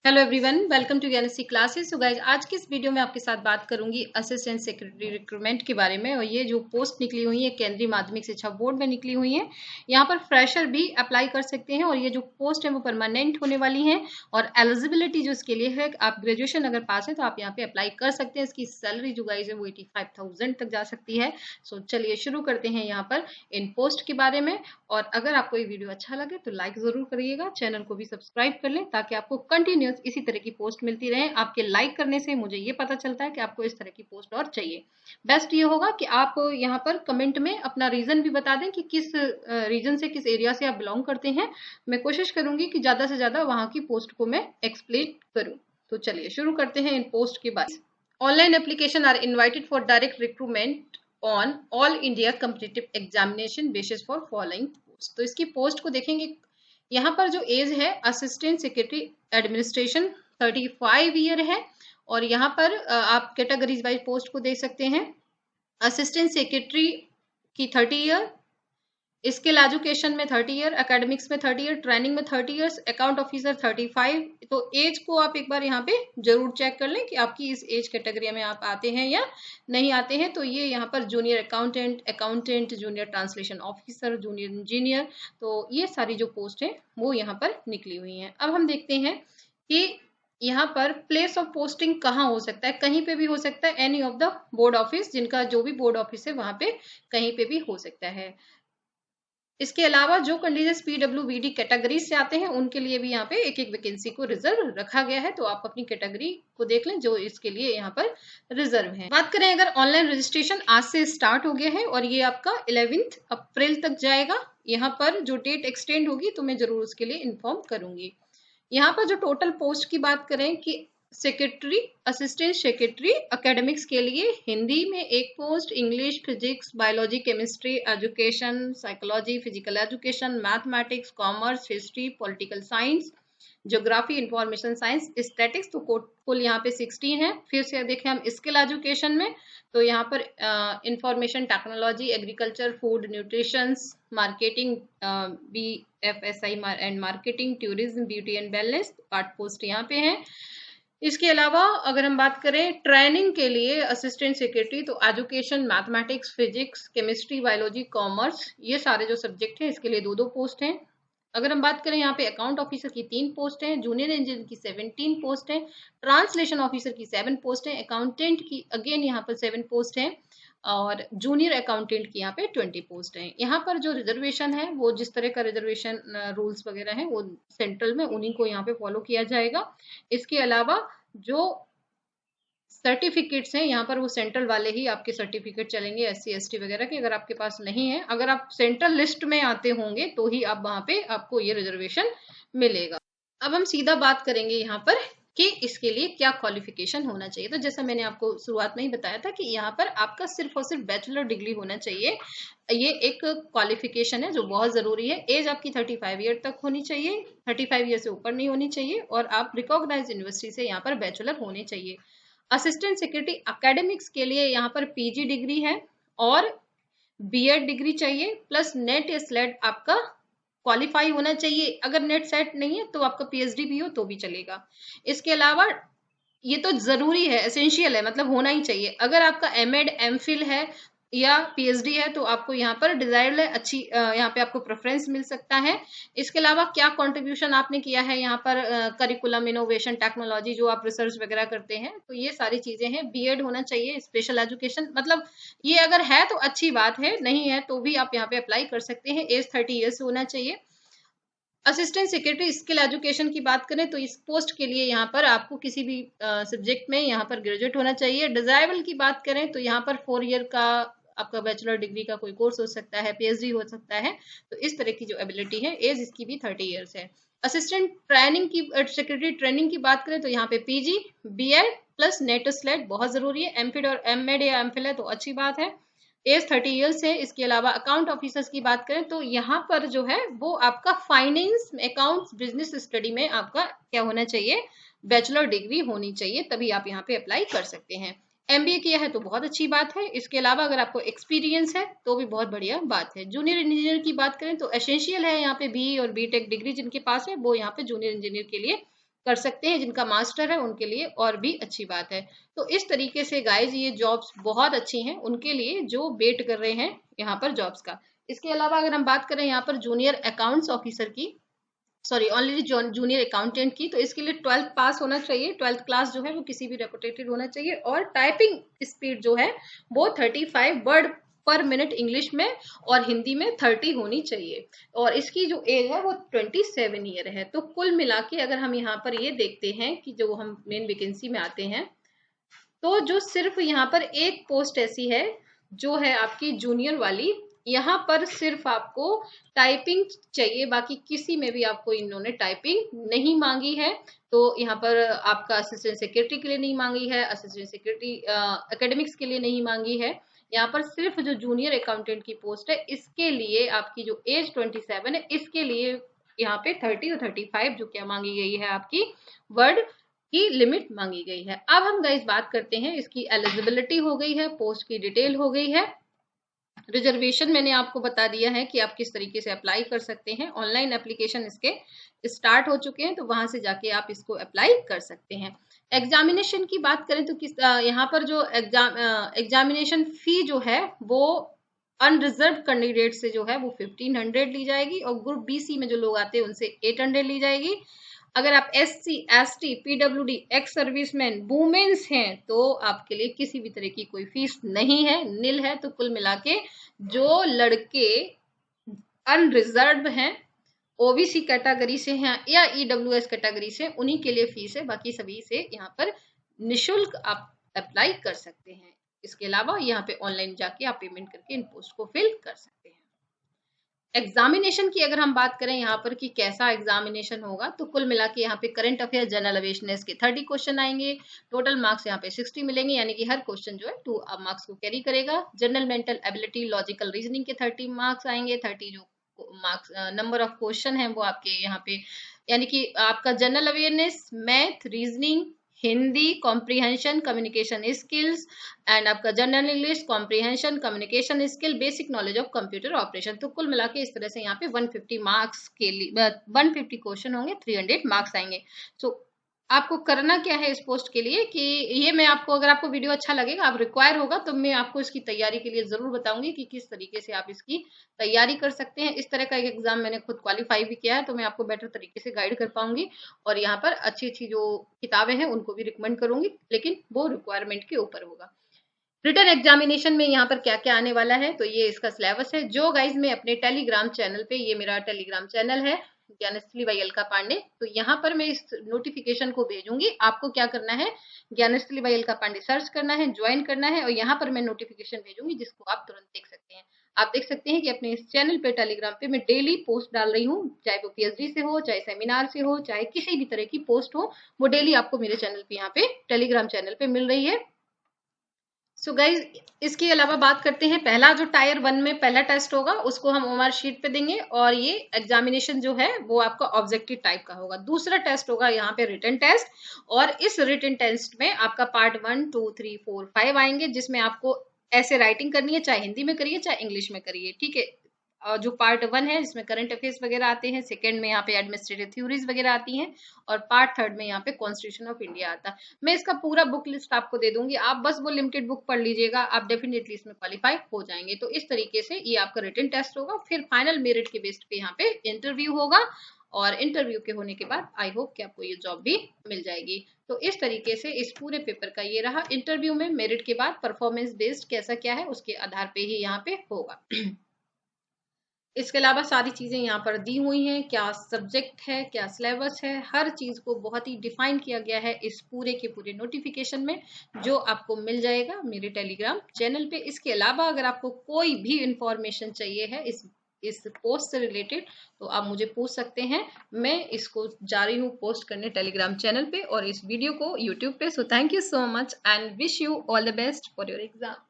Hello everyone, welcome to Gyansi classes. So guys, आज की इस वीडियो में आपके साथ बात करूंगी असिस्टेंट सेक्रेटरी रिक्रूटमेंट के बारे में। और ये जो पोस्ट निकली हुई है केंद्रीय माध्यमिक शिक्षा बोर्ड में निकली हुई है। यहाँ पर फ्रेशर भी अप्लाई कर सकते हैं और ये जो पोस्ट है वो परमानेंट होने वाली है। और एलिजिबिलिटी जो इसके लिए है, आप ग्रेजुएशन अगर पास है तो आप यहाँ पे अप्लाई कर सकते हैं। इसकी सैलरी जो गाइज है वो 85,000 तक जा सकती है। सो चलिए शुरू करते हैं यहाँ पर इन पोस्ट के बारे में। और अगर आपको ये वीडियो अच्छा लगे तो लाइक जरूर करिएगा, चैनल को भी सब्सक्राइब कर लें ताकि आपको कंटिन्यूस इसी तरह की पोस्ट मिलती रहे। आपके लाइक करने से मुझे ये पता चलता है कि आपको इस तरह की पोस्ट और चाहिए। बेस्ट ये होगा कि आप यहाँ पर कमेंट में अपना रीजन भी बता दें कि किस रीजन से, किस एरिया से आप बिलोंग करते हैं। मैं कोशिश करूंगी कि ज्यादा से ज्यादा वहां की पोस्ट को मैं एक्सप्लेन करूं। तो चलिए शुरू करते हैं इन पोस्ट के बाद। Online application are invited for direct recruitment on all India competitive examination basis for following post. तो इसकी पोस्ट को देखेंगे। यहाँ पर जो एज है असिस्टेंट सेक्रेटरी एडमिनिस्ट्रेशन 35 ईयर है। और यहाँ पर आप कैटेगरीज वाइज पोस्ट को देख सकते हैं। असिस्टेंट सेक्रेटरी की 30 ईयर, स्किल एजुकेशन में 30 ईयर, एकेडमिक्स में 30 ईयर, ट्रेनिंग में 30 ईयर्स, अकाउंट ऑफिसर 35। तो एज को आप एक बार यहाँ पे जरूर चेक कर लें कि आपकी इस एज कैटेगरी में आप आते हैं या नहीं आते हैं। तो ये यहाँ पर junior accountant, junior translation officer, junior engineer, तो ये सारी जो पोस्ट है वो यहाँ पर निकली हुई है। अब हम देखते हैं कि यहाँ पर प्लेस ऑफ पोस्टिंग कहाँ हो सकता है। कहीं पे भी हो सकता है, any of the board office, जिनका जो भी बोर्ड ऑफिस है वहां पे कहीं पे भी हो सकता है। इसके अलावा जो कैंडिडेट्स पीडब्ल्यूबीडी कैटेगरी से आते हैं उनके लिए भी यहाँ पे एक एक वैकेंसी को रिजर्व रखा गया है। तो आप अपनी कैटेगरी को देख लें जो इसके लिए यहाँ पर रिजर्व है। बात करें अगर ऑनलाइन रजिस्ट्रेशन आज से स्टार्ट हो गया है और ये आपका 11 अप्रैल तक जाएगा। यहाँ पर जो डेट एक्सटेंड होगी तो मैं जरूर उसके लिए इन्फॉर्म करूंगी। यहाँ पर जो टोटल पोस्ट की बात करें कि सेक्रेटरी, असिस्टेंट सेक्रेटरी एकेडमिक्स के लिए हिंदी में एक post, English, physics, biology, chemistry, education, psychology, physical education, mathematics, commerce, history, political science, geography, information science, statics. तो कुल यहाँ पे 16 है। फिर से देखें हम स्किल एजुकेशन में, तो यहाँ पर information technology, agriculture, food, nutrition, marketing, BFSI and marketing, tourism, beauty and wellness, 8 post यहाँ पे हैं। इसके अलावा अगर हम बात करें ट्रेनिंग के लिए असिस्टेंट सेक्रेटरी, तो education, mathematics, physics, chemistry, biology, commerce, ये सारे जो सब्जेक्ट हैं इसके लिए 2-2 पोस्ट हैं। अगर हम बात करें यहाँ पे अकाउंट ऑफिसर की 3 पोस्ट हैं, जूनियर इंजीनियर की 17 पोस्ट हैं, ट्रांसलेशन ऑफिसर की 7 पोस्ट हैं, अकाउंटेंट की अगेन यहाँ पर 7 पोस्ट हैं और जूनियर अकाउंटेंट की यहाँ पे 20 पोस्ट हैं। यहाँ पर जो रिजर्वेशन है वो जिस तरह का रिजर्वेशन रूल्स वगैरह हैं वो सेंट्रल में उन्हीं को यहाँ पे फॉलो किया जाएगा। इसके अलावा जो सर्टिफिकेट्स हैं यहाँ पर वो सेंट्रल वाले ही आपके सर्टिफिकेट चलेंगे, SC ST वगैरह के अगर आपके पास नहीं है। अगर आप सेंट्रल लिस्ट में आते होंगे तो ही आप वहां पे आपको ये रिजर्वेशन मिलेगा। अब हम सीधा बात करेंगे यहाँ पर कि इसके लिए क्या क्वालिफिकेशन होना चाहिए। तो जैसा मैंने आपको शुरुआत में ही बताया था कि यहाँ पर आपका सिर्फ और सिर्फ बैचलर डिग्री होना चाहिए। ये एक क्वालिफिकेशन है जो बहुत जरूरी है। एज आपकी 35 ईयर तक होनी चाहिए, 35 ईयर से ऊपर नहीं होनी चाहिए और आप रिकॉग्नाइज्ड यूनिवर्सिटी से यहाँ पर बैचलर होने चाहिए। असिस्टेंट सेक्रेटरी एकेडमिक्स के लिए यहाँ पर PG डिग्री है और BEd डिग्री चाहिए, प्लस नेट स्लेट आपका क्वालिफाई होना चाहिए। अगर नेट सेट नहीं है तो आपका PhD भी हो तो भी चलेगा। इसके अलावा ये तो जरूरी है, एसेंशियल है, मतलब होना ही चाहिए। अगर आपका MEd MPhil है या PhD है तो आपको यहाँ पर डिजायर्ड है, अच्छी यहाँ पे आपको प्रेफरेंस मिल सकता है। इसके अलावा क्या कंट्रीब्यूशन आपने किया है यहाँ पर, करिकुलम, इनोवेशन, टेक्नोलॉजी, जो आप रिसर्च वगैरह करते हैं, तो ये सारी चीजें हैं। BEd होना चाहिए, स्पेशल एजुकेशन, मतलब ये अगर है तो अच्छी बात है, नहीं है तो भी आप यहाँ पे अप्लाई कर सकते हैं। एज 30 ईयर्स होना चाहिए। असिस्टेंट सेक्रेटरी स्किल एजुकेशन की बात करें तो इस पोस्ट के लिए यहाँ पर आपको किसी भी सब्जेक्ट में यहाँ पर ग्रेजुएट होना चाहिए। डिजायरेबल की बात करें तो यहाँ पर 4 ईयर का आपका बैचलर डिग्री का कोई कोर्स हो सकता है, PhD हो सकता है। तो इस तरह की जो एबिलिटी है, एज इसकी भी 30 ईयर्स है। असिस्टेंट ट्रेनिंग की, सेक्रेटरी ट्रेनिंग की बात करें तो यहाँ पे PG, BEd plus NET SLET बहुत जरूरी है। MPhil और MEd या MPhil है तो अच्छी बात है। एज 30 ईयर्स है। इसके अलावा अकाउंट ऑफिसर्स की बात करें तो यहाँ पर जो है वो आपका फाइनेंस, अकाउंट्स, बिजनेस स्टडी में आपका क्या होना चाहिए, बैचलर डिग्री होनी चाहिए, तभी आप यहाँ पे अप्लाई कर सकते हैं। MBA किया है तो बहुत अच्छी बात है। इसके अलावा अगर आपको एक्सपीरियंस है तो भी बहुत बढ़िया बात है। जूनियर इंजीनियर की बात करें तो एसेंशियल है यहाँ पे BE और BTech डिग्री जिनके पास है वो यहाँ पे जूनियर इंजीनियर के लिए कर सकते हैं, जिनका मास्टर है उनके लिए और भी अच्छी बात है। तो इस तरीके से गाइज ये जॉब्स बहुत अच्छी हैं उनके लिए जो वेट कर रहे हैं यहाँ पर जॉब्स का। इसके अलावा अगर हम बात करें यहाँ पर जूनियर अकाउंट्स ऑफिसर की, सॉरी ऑनली जूनियर अकाउंटेंट की, तो इसके लिए 12th पास होना चाहिए, 12th क्लास जो है वो किसी भी रेपुटेटेड होना चाहिए, और टाइपिंग स्पीड जो है वो 35 वर्ड पर मिनट इंग्लिश में और हिंदी में 30 होनी चाहिए, और इसकी जो एज है वो 27 ईयर है। तो कुल मिला के अगर हम यहाँ पर ये देखते हैं कि जो हम मेन वैकेंसी में आते हैं, तो जो सिर्फ यहाँ पर एक पोस्ट ऐसी है जो है आपकी जूनियर वाली, यहाँ पर सिर्फ आपको टाइपिंग चाहिए, बाकी किसी में भी आपको इन्होंने टाइपिंग नहीं मांगी है। तो यहाँ पर आपका असिस्टेंट सेक्रेटरी के लिए नहीं मांगी है, असिस्टेंट सेक्रेटरी एकेडमिक्स के लिए नहीं मांगी है, यहाँ पर सिर्फ जो जूनियर अकाउंटेंट की पोस्ट है इसके लिए आपकी जो एज 27 है, इसके लिए यहाँ पे 30 और 35 जो क्या मांगी गई है आपकी वर्ड की लिमिट मांगी गई है। अब हम गाइस बात करते हैं, इसकी एलिजिबिलिटी हो गई है, पोस्ट की डिटेल हो गई है, रिजर्वेशन मैंने आपको बता दिया है कि आप किस तरीके से अप्लाई कर सकते हैं, ऑनलाइन एप्लीकेशन इसके स्टार्ट हो चुके हैं, तो वहां से जाके आप इसको अप्लाई कर सकते हैं। एग्जामिनेशन की बात करें तो किस यहाँ पर जो एग्जामिनेशन फी जो है वो अनरिजर्व कैंडिडेट से जो है वो 1500 ली जाएगी, और ग्रुप BC में जो लोग आते हैं उनसे 800 ली जाएगी। अगर आप SC ST PWD ex serviceman women's हैं तो आपके लिए किसी भी तरह की कोई फीस नहीं है, निल है। तो कुल मिला के जो लड़के अनरिजर्व हैं, OBC कैटेगरी से हैं या EWS कैटेगरी से, उन्हीं के लिए फीस है, बाकी सभी से यहाँ पर निशुल्क आप अप्लाई कर सकते हैं। इसके अलावा यहाँ पे ऑनलाइन जाके आप पेमेंट करके इन पोस्ट को फिल कर सकते हैं। एग्जामिनेशन की अगर हम बात करें यहाँ पर कि कैसा एग्जामिनेशन होगा, तो कुल मिला के यहाँ पे करंट अफेयर जनरल अवेयरनेस के 30 क्वेश्चन आएंगे, टोटल मार्क्स यहाँ पे 60 मिलेंगे, यानी कि हर क्वेश्चन जो है 2 मार्क्स को कैरी करेगा। General mental ability logical reasoning के 30 मार्क्स आएंगे, 30 जो मार्क्स नंबर ऑफ क्वेश्चन है वो आपके यहाँ पे, यानी कि आपका general awareness, math, reasoning, Hindi, comprehension, communication skills, and आपका general English, comprehension, communication skill, basic knowledge of computer operation. तो कुल मिला के इस तरह से यहाँ पे 150 मार्क्स के लिए 150 क्वेश्चन होंगे, 300 मार्क्स आएंगे। तो आपको करना क्या है इस पोस्ट के लिए कि ये मैं आपको, अगर आपको वीडियो अच्छा लगेगा, आप रिक्वायर होगा तो मैं आपको इसकी तैयारी के लिए जरूर बताऊंगी कि किस तरीके से आप इसकी तैयारी कर सकते हैं। इस तरह का एक एग्जाम मैंने खुद क्वालिफाई भी किया है, तो मैं आपको बेटर तरीके से गाइड कर पाऊंगी, और यहाँ पर अच्छी अच्छी जो किताबें हैं उनको भी रिकमेंड करूंगी, लेकिन वो रिक्वायरमेंट के ऊपर होगा। रिटन एग्जामिनेशन में यहाँ पर क्या क्या आने वाला है, तो ये इसका सिलेबस है जो गाइज मैं अपने टेलीग्राम चैनल पे, ये मेरा टेलीग्राम चैनल है ज्ञानस्थली बाई अलका पांडे, तो यहाँ पर मैं इस नोटिफिकेशन को भेजूंगी। आपको क्या करना है, ज्ञानस्थली बाई अलका पांडे सर्च करना है, ज्वाइन करना है, और यहाँ पर मैं नोटिफिकेशन भेजूंगी जिसको आप तुरंत देख सकते हैं। आप देख सकते हैं कि अपने इस चैनल पे टेलीग्राम पे मैं डेली पोस्ट डाल रही हूँ, चाहे वो PhD से हो, चाहे सेमिनार से हो, चाहे किसी भी तरह की पोस्ट हो, वो डेली आपको मेरे चैनल पे, यहाँ पे टेलीग्राम चैनल पे मिल रही है। सो गाइज इसके अलावा बात करते हैं, पहला जो टायर 1 में पहला टेस्ट होगा उसको हम OMR शीट पे देंगे, और ये एग्जामिनेशन जो है वो आपका ऑब्जेक्टिव टाइप का होगा। दूसरा टेस्ट होगा यहाँ पे रिटन टेस्ट, और इस रिटन टेस्ट में आपका पार्ट 1, 2, 3, 4, 5 आएंगे, जिसमें आपको ऐसे राइटिंग करनी है, चाहे हिंदी में करिए चाहे इंग्लिश में करिए, ठीक है। और जो पार्ट 1 है जिसमें करंट अफेयर्स वगैरह आते हैं, सेकंड में यहाँ पे एडमिनिस्ट्रेटिव थ्योरीज वगैरह आती हैं, और पार्ट 3 में यहाँ पे कॉन्स्टिट्यूशन ऑफ इंडिया आता है। मैं इसका पूरा बुक लिस्ट आपको दे दूंगी, आप बस वो लिमिटेड बुक पढ़ लीजिएगा, आप डेफिनेटली इसमें क्वालिफाई हो जाएंगे। तो इस तरीके से ये आपका रिटन टेस्ट होगा, फिर फाइनल मेरिट के बेस पे यहाँ पे इंटरव्यू होगा, और इंटरव्यू के होने के बाद आई होप कि आपको ये जॉब भी मिल जाएगी। तो इस तरीके से इस पूरे पेपर का ये रहा। इंटरव्यू में मेरिट के बाद परफॉर्मेंस बेस्ड कैसा क्या है उसके आधार पे ही यहाँ पे होगा। इसके अलावा सारी चीजें यहाँ पर दी हुई हैं, क्या सब्जेक्ट है, क्या सिलेबस है, हर चीज को बहुत ही डिफाइन किया गया है इस पूरे के पूरे नोटिफिकेशन में, जो आपको मिल जाएगा मेरे टेलीग्राम चैनल पे। इसके अलावा अगर आपको कोई भी इंफॉर्मेशन चाहिए है इस पोस्ट से रिलेटेड, तो आप मुझे पूछ सकते हैं, मैं इसको जा रही हूँ पोस्ट करने टेलीग्राम चैनल पे और इस वीडियो को यूट्यूब पे। So thank you so much and wish you all the best for your exam.